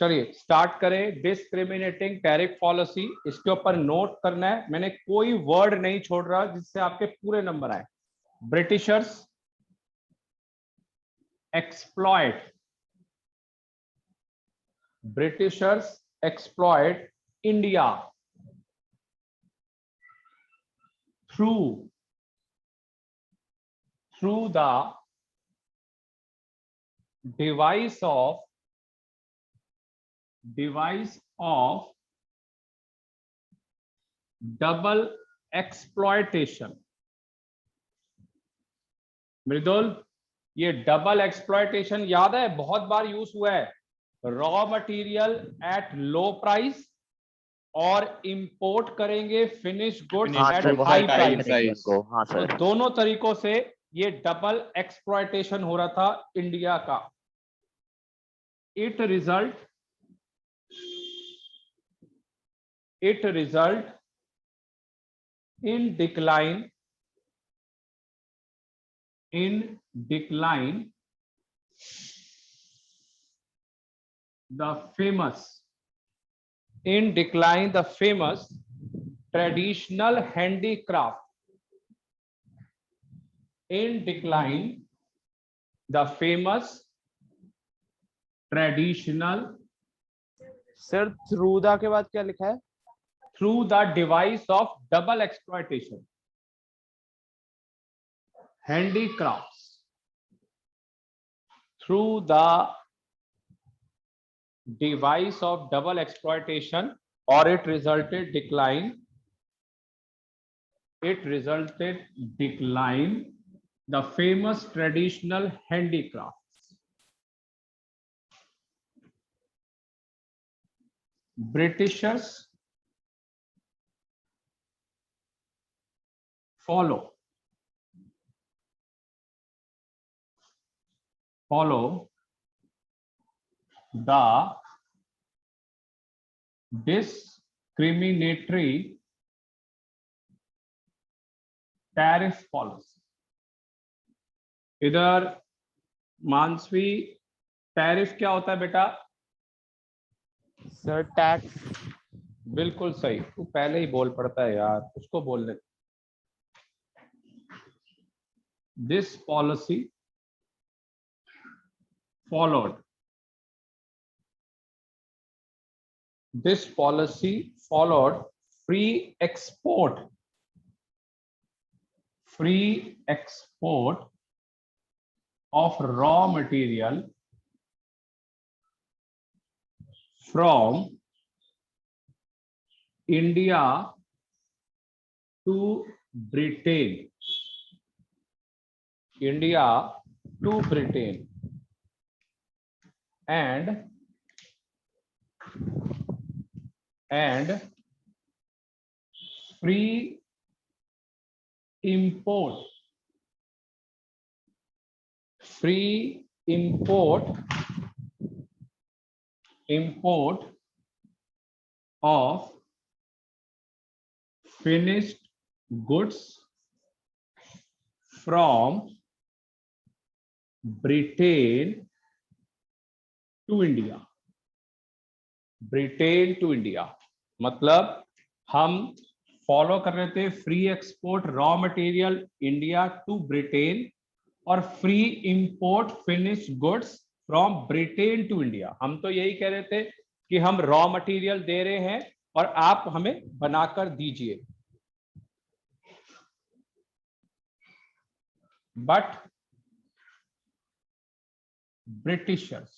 चलिए स्टार्ट करें। Discriminating tariff policy, इसके ऊपर नोट करना है, मैंने कोई वर्ड नहीं छोड़ रहा जिससे आपके पूरे नंबर आए। Britishers exploit, Britishers exploit India through the device of double exploitation। मृदुल, ये डबल एक्सप्लॉयटेशन याद है, बहुत बार यूज हुआ है। Raw material at low price और इंपोर्ट करेंगे finish goods at high price. तो दोनों तरीकों से ये डबल एक्सप्लॉयटेशन हो रहा था इंडिया का। It result in decline the famous traditional handicraft, in decline the famous traditional। Sir through the के बाद क्या लिखा है? through the device of double exploitation handicrafts, through the device of double exploitation, or it resulted decline the famous traditional handicrafts। Britishers follow the discriminatory tariff policy। इधर मानसवी, tariff क्या होता है बेटा? Sir tax. बिल्कुल सही, तू पहले ही बोल पड़ता है यार, उसको बोलने। This policy followed free export of raw material from India to Britain, and free import of finished goods from Britain to India। मतलब हम फॉलो कर रहे थे free export raw material India to Britain और free import finish goods from Britain to India. हम तो यही कह रहे थे कि हम रॉ मटेरियल दे रहे हैं और आप हमें बनाकर दीजिए। But Britishers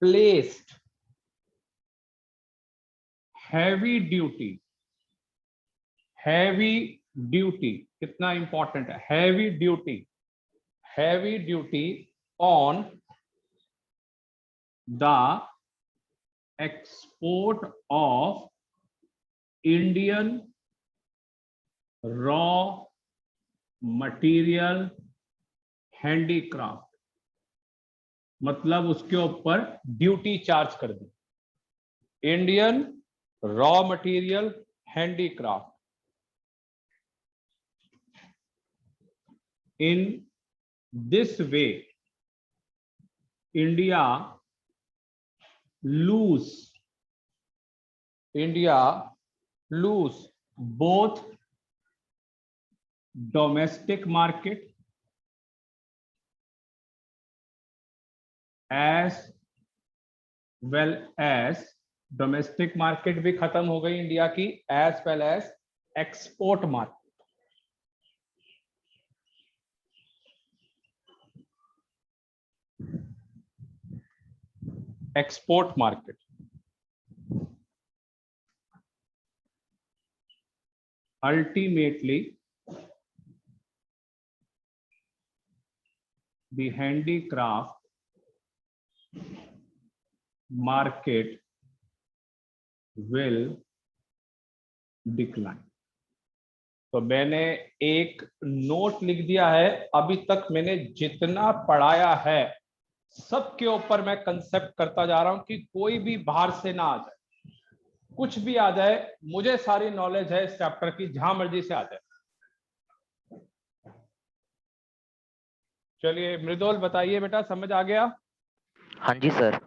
placed heavy duty, कितना इंपॉर्टेंट है, heavy duty on the export of Indian raw material handicraft। मतलब उसके ऊपर ड्यूटी चार्ज कर दी। Indian raw material handicraft in This way, India lose both domestic market as well as domestic market भी खत्म हो गई इंडिया की, as well as export market. Export market ultimately the handicraft market will decline. तो मैंने एक note लिख दिया है, अभी तक मैंने जितना पढ़ाया है सबके ऊपर मैं कंसेप्ट करता जा रहा हूं कि कोई भी बाहर से ना आ जाए, कुछ भी आ जाए, मुझे सारी नॉलेज है इस चैप्टर की, जहां मर्जी से आ जाए। चलिए मृदुल बताइए बेटा, समझ आ गया? हाँ जी सर।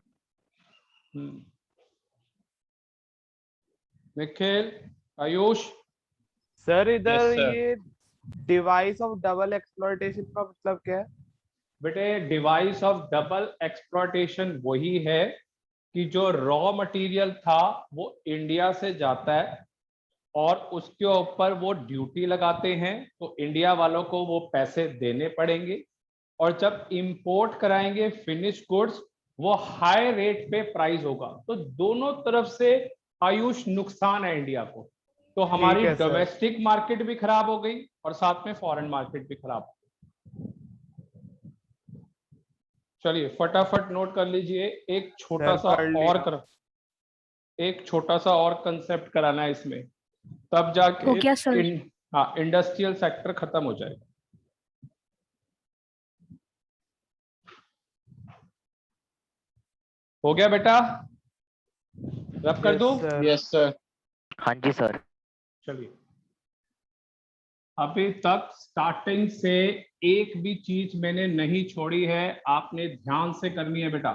निखिल, आयुष? सर इधर Yes, sir. ये डिवाइस ऑफ डबल एक्सप्लॉयटेशन का मतलब क्या है? बेटे डिवाइस ऑफ डबल एक्सप्लॉयटेशन वही है कि जो रॉ मटेरियल था वो इंडिया से जाता है और उसके ऊपर वो ड्यूटी लगाते हैं, तो इंडिया वालों को वो पैसे देने पड़ेंगे, और जब इंपोर्ट कराएंगे फिनिश गुड्स वो हाई रेट पे प्राइस होगा। तो दोनों तरफ से आयुष नुकसान है इंडिया को। तो हमारी है सर। डोमेस्टिक मार्केट भी खराब हो गई और साथ में फॉरेन मार्केट भी खराब हो गई। चलिए फटाफट नोट कर लीजिए, एक छोटा सर, सा कर और लिया। एक छोटा सा और कंसेप्ट कराना है इसमें, तब जाके हो गया सर। हाँ इंडस्ट्रियल सेक्टर खत्म हो जाएगा। हो गया बेटा? रब कर दूं? Yes sir. हाँ जी सर। चलिए, अभी तक स्टार्टिंग से एक भी चीज मैंने नहीं छोड़ी है, आपने ध्यान से करनी है बेटा।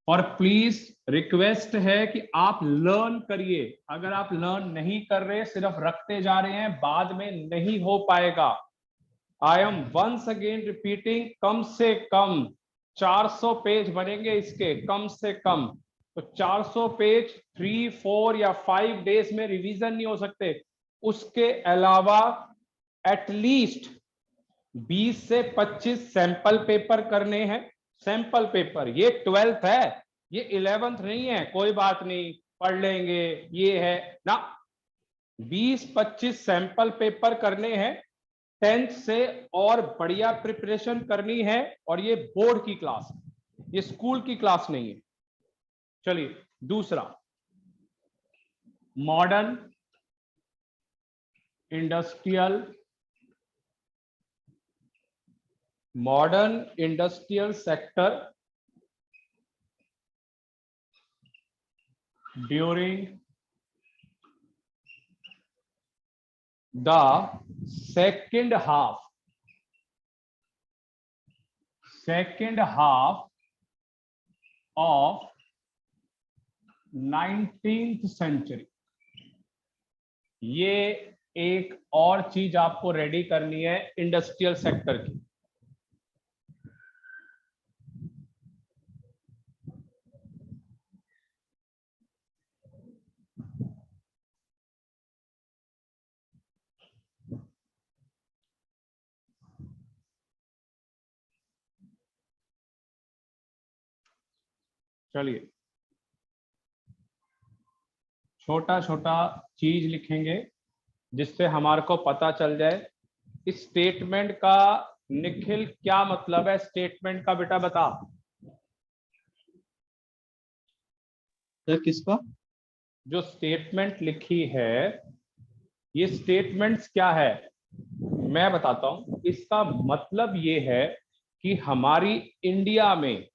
और प्लीज रिक्वेस्ट है कि आप लर्न करिए। अगर आप लर्न नहीं कर रहे, सिर्फ रखते जा रहे हैं, बाद में नहीं हो पाएगा। I am once again repeating, कम से कम 400 पेज बनेंगे इसके, कम से कम। तो 400 पेज 3, 4 या 5 डेज में रिवीजन नहीं हो सकते। उसके अलावा एटलीस्ट 20 से 25 सैंपल पेपर करने हैं। सैंपल पेपर, ये 12th है, ये 11th नहीं है, कोई बात नहीं, पढ़ लेंगे, ये है ना। 20-25 सैंपल पेपर करने हैं 10th से, और बढ़िया प्रिपरेशन करनी है। और ये बोर्ड की क्लास है, ये स्कूल की क्लास नहीं है। चलिए दूसरा, modern industrial sector during the second half of 19th century। ये एक और चीज आपको रेडी करनी है इंडस्ट्रियल सेक्टर की। चलिए छोटा छोटा चीज लिखेंगे जिससे हमारे को पता चल जाए। इस स्टेटमेंट का निखिल क्या मतलब है? स्टेटमेंट का बेटा बता। सर किसका? जो स्टेटमेंट लिखी है, ये स्टेटमेंट्स क्या है मैं बताता हूं। इसका मतलब ये है कि हमारी इंडिया में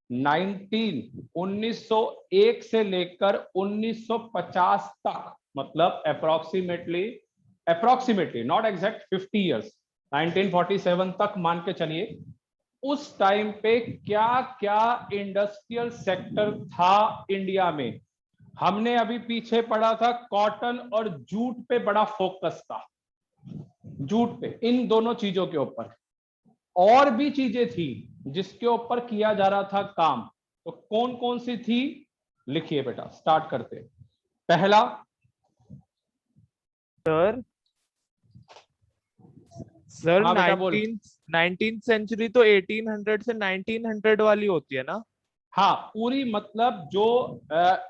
1901 से लेकर 1950 तक, मतलब अप्रोक्सीमेटली नॉट एग्जैक्ट 50 इयर्स, 1947 तक मान के चलिए, उस टाइम पे क्या क्या इंडस्ट्रियल सेक्टर था इंडिया में। हमने अभी पीछे पढ़ा था कॉटन और जूट पे बड़ा फोकस था, जूट पे, इन दोनों चीजों के ऊपर। और भी चीजें थी जिसके ऊपर किया जा रहा था काम, तो कौन कौन सी थी लिखिए बेटा, स्टार्ट करते हैं। पहला, सर सर हाँ बेटा बोल। 19th सेंचुरी तो 1800 से 1900 वाली होती है ना? हाँ पूरी, मतलब जो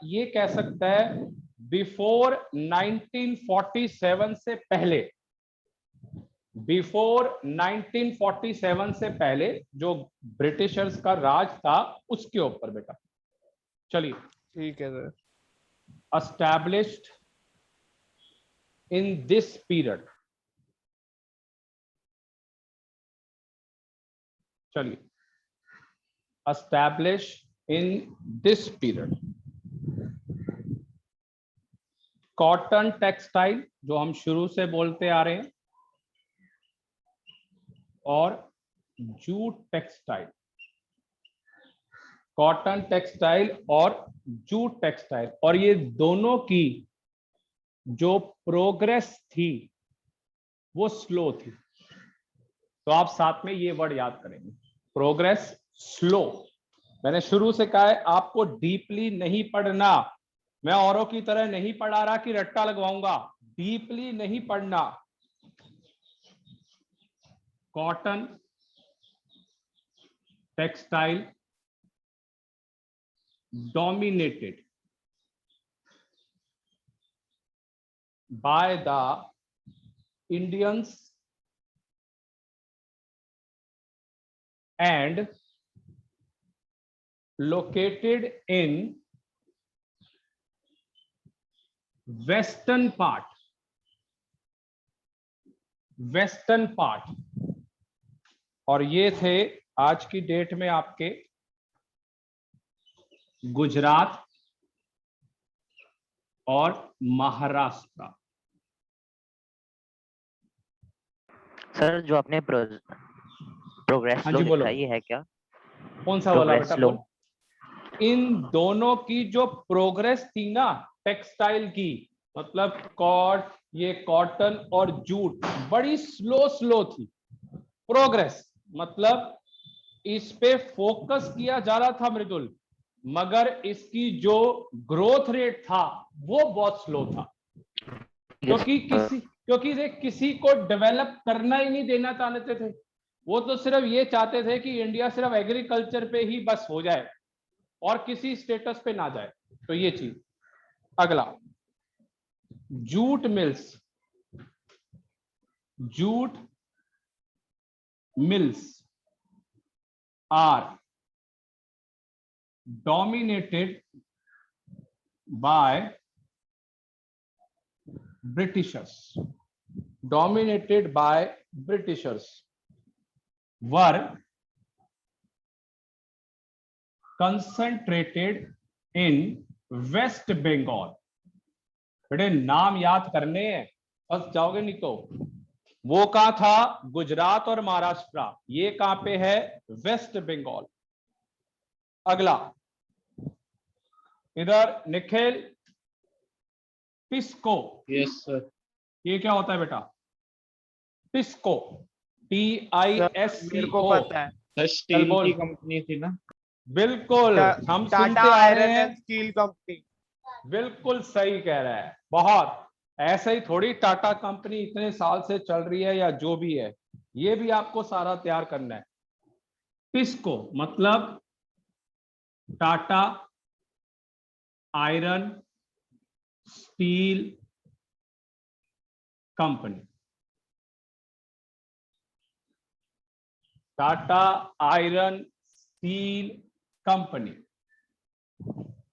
ये कह सकता है बिफोर 1947 से पहले, बिफोर 1947 से पहले जो ब्रिटिशर्स का राज था उसके ऊपर बेटा। चलिए, ठीक है sir. established in this period, चलिए, establish in this period, cotton textile जो हम शुरू से बोलते आ रहे हैं, और जूट टेक्सटाइल, कॉटन टेक्सटाइल और जूट टेक्सटाइल, और ये दोनों की जो प्रोग्रेस थी वो स्लो थी। तो आप साथ में ये वर्ड याद करेंगे, प्रोग्रेस स्लो। मैंने शुरू से कहा है आपको डीपली नहीं पढ़ना, मैं औरों की तरह नहीं पढ़ा रहा कि रट्टा लगवाऊंगा, डीपली नहीं पढ़ना। Cotton textile dominated by the Indians and located in western part, western part, और ये थे आज की डेट में आपके गुजरात और महाराष्ट्र। सर जो आपने प्रोग्रेस हाँ लो जी बोलो, लिखा है, ये है क्या? कौन सा वाला प्रोग्रेस बेटा लो। बोल। इन दोनों की जो प्रोग्रेस थी ना टेक्सटाइल की, मतलब ये कॉटन और जूट बड़ी स्लो स्लो थी। प्रोग्रेस मतलब इस पे फोकस किया जा रहा था मृदुल, मगर इसकी जो ग्रोथ रेट था वो बहुत स्लो था, क्योंकि देख किसी को डेवलप करना ही नहीं देना चाहते थे। वो तो सिर्फ ये चाहते थे कि इंडिया सिर्फ एग्रीकल्चर पे ही बस हो जाए और किसी स्टेटस पे ना जाए, तो ये चीज। अगला, jute mills, jute mills are dominated by Britishers, dominated by Britishers, were concentrated in West Bengal. बेटे नाम याद करने हैं, फंस जाओगे नहीं तो। वो कहां था? गुजरात और महाराष्ट्र। ये कहां पे है? वेस्ट बंगाल। अगला, इधर निखिल, टिस्को। Yes sir. ये क्या होता है बेटा? टिस्को, मेरे को TISCO। पता है। सर चल स्टील बोल। की कंपनी थी ना? बिल्कुल, हम टाटा सुनते आ रहे आयरन हैं। And steel company. बिल्कुल सही कह रहा है, बहुत। ऐसे ही थोड़ी टाटा कंपनी इतने साल से चल रही है या जो भी है, ये भी आपको सारा तैयार करना है। टिस्को मतलब Tata iron steel company, Tata iron steel company.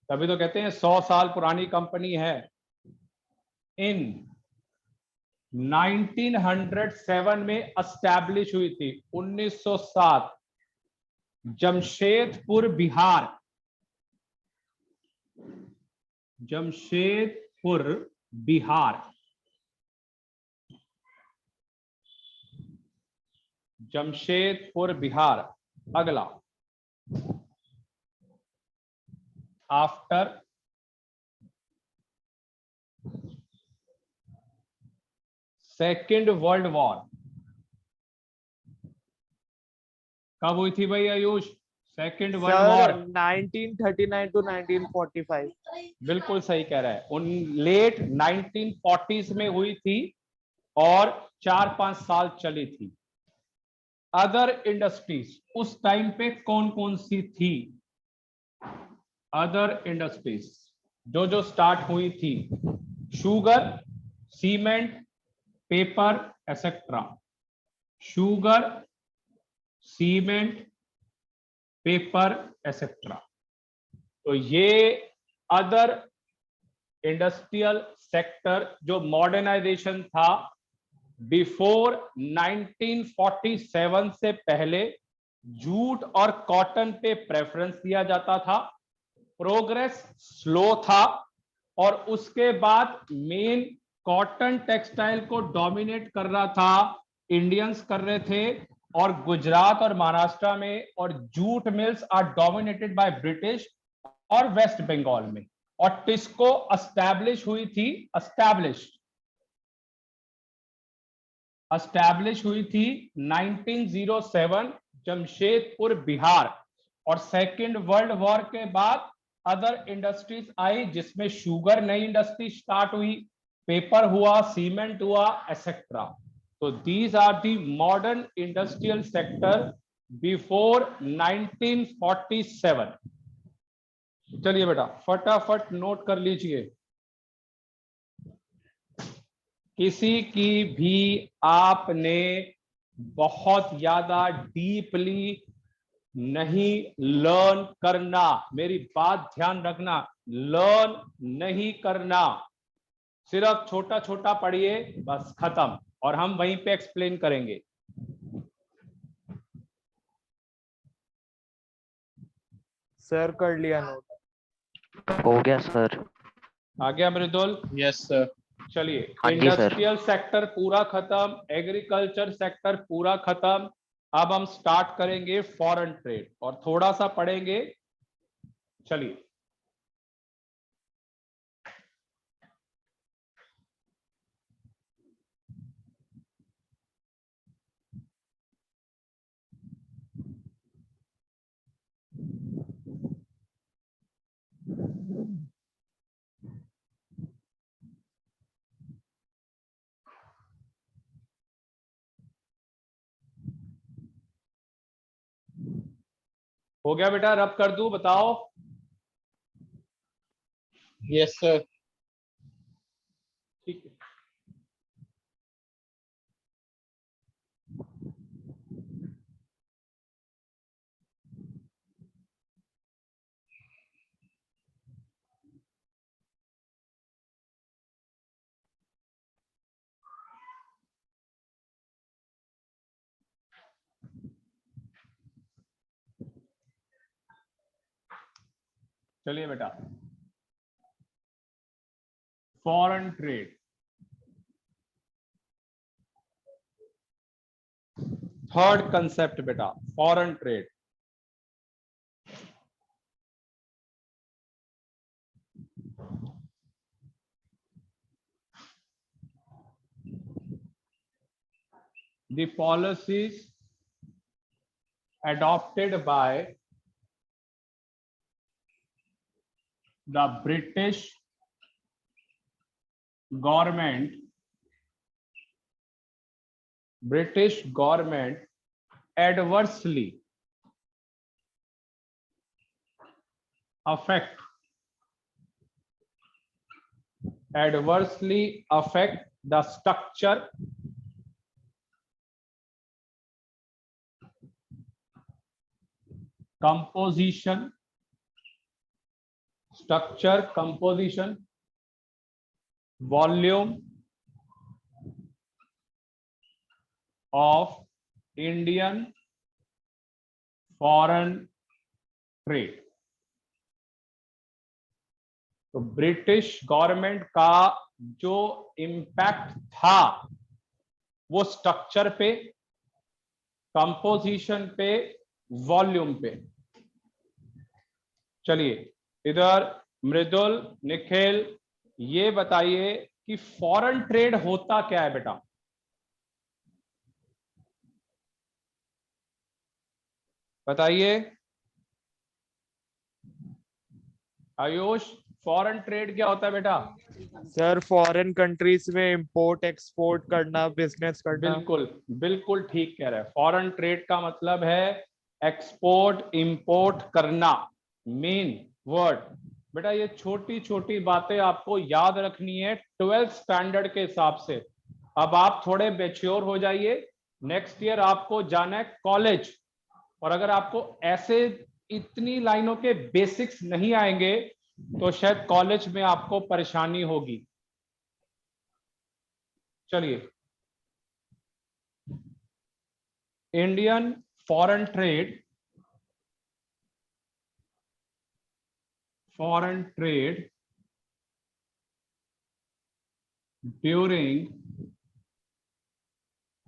तभी तो कहते हैं 100 साल पुरानी कंपनी है। इन 1907 में एस्टैब्लिश हुई थी, 1907, जमशेदपुर बिहार, जमशेदपुर बिहार। जमशेदपुर बिहार। अगला, आफ्टर सेकेंड वर्ल्ड वॉर कब हुई थी भाई Ayush? Second world war 1939 to 1945। बिल्कुल सही कह रहा है, उन लेट 1940s में हुई थी और 4-5 साल चली थी। अदर इंडस्ट्रीज उस टाइम पे कौन कौन सी थी? अदर इंडस्ट्रीज जो जो स्टार्ट हुई थी, sugar, cement, paper etcetera. Sugar, cement, paper etcetera. तो ये अदर इंडस्ट्रियल सेक्टर जो मॉडर्नाइजेशन था बिफोर 1947 से पहले जूट और कॉटन पे प्रेफरेंस दिया जाता था। प्रोग्रेस स्लो था और उसके बाद मेन कॉटन टेक्सटाइल को डोमिनेट कर रहा था, इंडियंस कर रहे थे, और गुजरात और महाराष्ट्र में, और jute mills are dominated by British और वेस्ट बंगाल में। और टिस्को एस्टैब्लिश हुई थी, एस्टैब्लिश हुई थी 1907 जमशेदपुर बिहार। और सेकेंड वर्ल्ड वॉर के बाद अदर इंडस्ट्रीज आई जिसमें शुगर नई इंडस्ट्री स्टार्ट हुई, पेपर हुआ, सीमेंट हुआ, एसेट्रा। तो these are the modern industrial sector before 1947। चलिए बेटा फटाफट नोट कर लीजिए। किसी की भी आपने बहुत ज्यादा डीपली नहीं लर्न करना, मेरी बात ध्यान रखना, लर्न नहीं करना, सिर्फ छोटा छोटा पढ़िए बस, खत्म, और हम वहीं पे एक्सप्लेन करेंगे। सर कर लिया नोट। हो गया सर। आ गया मृदुल? Yes sir. चलिए, हाँ जी सर। इंडस्ट्रियल सेक्टर पूरा खत्म, एग्रीकल्चर सेक्टर पूरा खत्म। अब हम स्टार्ट करेंगे फॉरेन ट्रेड और थोड़ा सा पढ़ेंगे। चलिए, हो गया बेटा? रब कर दूं? बताओ। Yes sir. ठीक है, चलिए बेटा, फॉरेन ट्रेड थर्ड कंसेप्ट बेटा, foreign trade. The policies adopted by the British government adversely affect the structure, composition, volume of Indian foreign trade। तो ब्रिटिश गवर्नमेंट का जो इम्पैक्ट था वो स्ट्रक्चर पे, कंपोजिशन पे, वॉल्यूम पे। चलिए इधर मृदुल, निखिल, ये बताइए कि फॉरेन ट्रेड होता क्या है बेटा? बताइए आयुष, फॉरेन ट्रेड क्या होता है बेटा? सर फॉरेन कंट्रीज में इंपोर्ट एक्सपोर्ट करना, बिजनेस करना। बिल्कुल बिल्कुल ठीक कह रहे हैं। फॉरेन ट्रेड का मतलब है एक्सपोर्ट इंपोर्ट करना, मेन वर्ड। बेटा ये छोटी छोटी बातें आपको याद रखनी है 12th स्टैंडर्ड के हिसाब से। अब आप थोड़े मैच्योर हो जाइए, नेक्स्ट ईयर आपको जाना है कॉलेज, और अगर आपको ऐसे इतनी लाइनों के बेसिक्स नहीं आएंगे तो शायद कॉलेज में आपको परेशानी होगी। चलिए, Indian foreign trade, during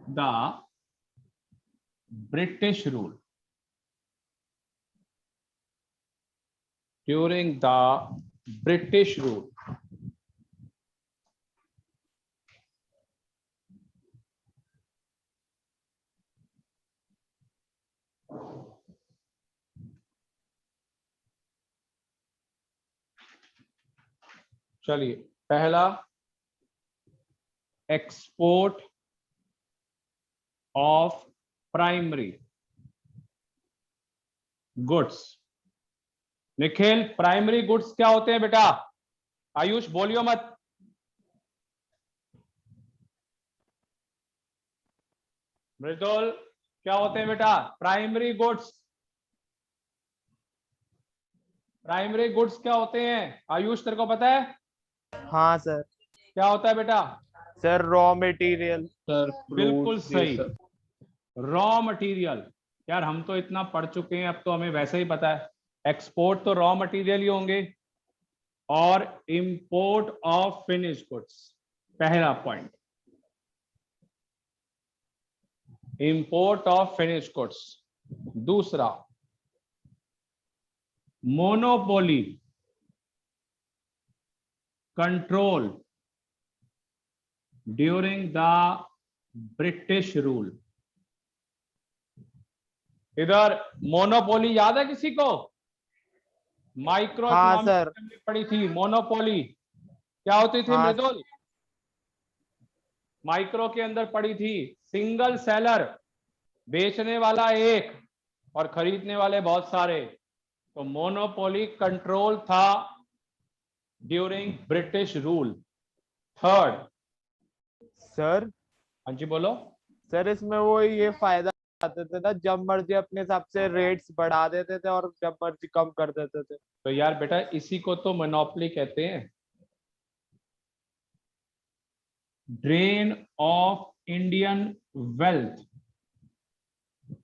the British rule, during the British rule. चलिए, पहला export of primary goods. Nikhil, primary goods क्या होते हैं बेटा? आयुष बोलियो मत। मृदुल, क्या होते हैं बेटा प्राइमरी गुड्स? प्राइमरी गुड्स क्या होते हैं? आयुष तेरे को पता है हाँ सर। क्या होता है बेटा? Sir raw material. सर बिल्कुल फ्रूट्स ये सही, सब। Raw material. यार हम तो इतना पढ़ चुके हैं, अब तो हमें वैसे ही पता है। एक्सपोर्ट तो रॉ मटेरियल ही होंगे, और इंपोर्ट ऑफ फिनिश गुड्स, पहला point, import of finish goods. दूसरा, monopoly control during the British rule. इधर मोनोपोली याद है किसी को? माइक्रो हाँ इकोनॉमिक्स सर। में पढ़ी थी मोनोपोली। क्या होती थी हाँ। मृदुल? माइक्रो के अंदर पढ़ी थी, सिंगल सेलर, बेचने वाला एक और खरीदने वाले बहुत सारे। तो मोनोपोली कंट्रोल था during British rule. Third, sir हाँ जी बोलो। सर इसमें वो ये फायदा आते थे ना, जब मर्जी अपने हिसाब से रेट्स बढ़ा देते थे और जब मर्जी कम कर देते थे। तो यार बेटा इसी को तो मोनोपोली कहते हैं। Drain of Indian wealth,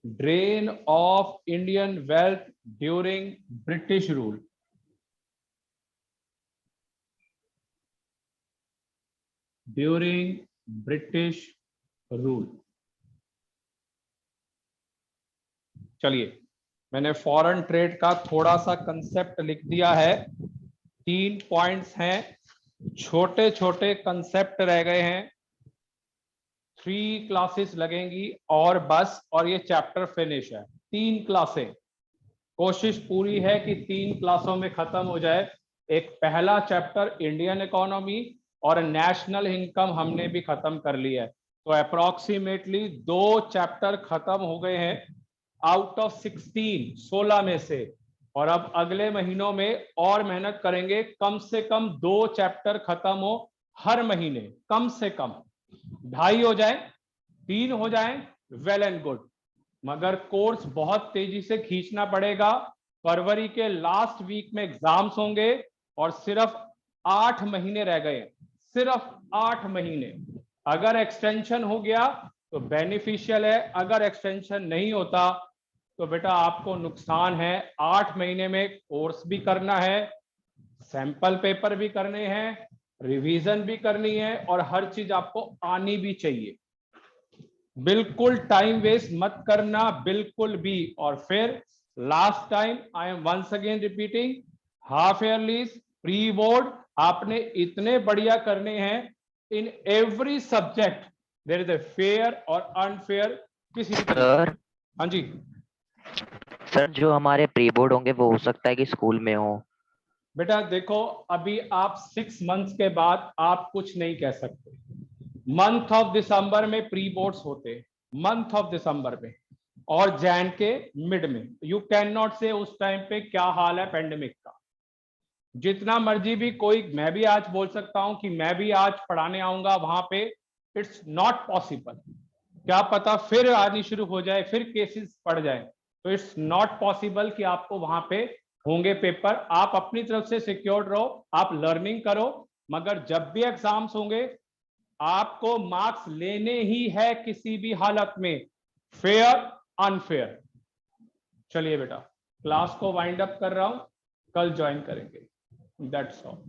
drain of Indian wealth during British rule. During British rule. चलिए, मैंने फॉरेन ट्रेड का थोड़ा सा कंसेप्ट लिख दिया है। 3 पॉइंट्स हैं, छोटे छोटे कंसेप्ट रह गए हैं। 3 क्लासेस लगेंगी और बस, और ये चैप्टर फिनिश है। 3 क्लासें, कोशिश पूरी है कि 3 क्लासों में खत्म हो जाए। एक पहला चैप्टर इंडियन इकोनॉमी और नेशनल इनकम हमने भी खत्म कर लिया है। तो अप्रोक्सीमेटली 2 चैप्टर खत्म हो गए हैं आउट ऑफ 16 में से। और अब अगले महीनों में और मेहनत करेंगे, कम से कम 2 चैप्टर खत्म हो हर महीने, कम से कम 2.5 हो जाए, 3 हो जाए, वेल एंड गुड। मगर कोर्स बहुत तेजी से खींचना पड़ेगा। फरवरी के लास्ट वीक में एग्जाम्स होंगे और सिर्फ 8 महीने रह गए, सिर्फ 8 महीने। अगर एक्सटेंशन हो गया तो बेनिफिशियल है, अगर एक्सटेंशन नहीं होता तो बेटा आपको नुकसान है। 8 महीने में कोर्स भी करना है, सैंपल पेपर भी करने हैं, रिवीजन भी करनी है, और हर चीज आपको आनी भी चाहिए। बिल्कुल टाइम वेस्ट मत करना, बिल्कुल भी। और फिर last time I am once again repeating, half yearlies, pre board आपने इतने बढ़िया करने हैं। In every subject there is a fair और अनफेयर किसी भी तरीके। सर हाँ जी। सर जो हमारे प्री बोर्ड होंगे वो हो सकता है कि स्कूल में हो। बेटा देखो, अभी आप 6 मंथ्स के बाद आप कुछ नहीं कह सकते। मंथ ऑफ दिसंबर में प्री बोर्ड्स होते, मंथ ऑफ दिसंबर में, और जैन के मिड में। यू कैन नॉट से उस टाइम पे क्या हाल है पेंडेमिक का। जितना मर्जी भी कोई, मैं भी आज बोल सकता हूं कि मैं भी आज पढ़ाने आऊंगा वहां पे, इट्स नॉट पॉसिबल। क्या पता फिर आनी शुरू हो जाए, फिर केसेस बढ़ जाए, तो इट्स नॉट पॉसिबल कि आपको वहां पे होंगे पेपर। आप अपनी तरफ से सिक्योर रहो, आप लर्निंग करो, मगर जब भी एग्जाम्स होंगे आपको मार्क्स लेने ही है किसी भी हालत में, फेयर अनफेयर। चलिए बेटा, क्लास को वाइंड अप कर रहा हूं, कल ज्वाइन करेंगे। That's all.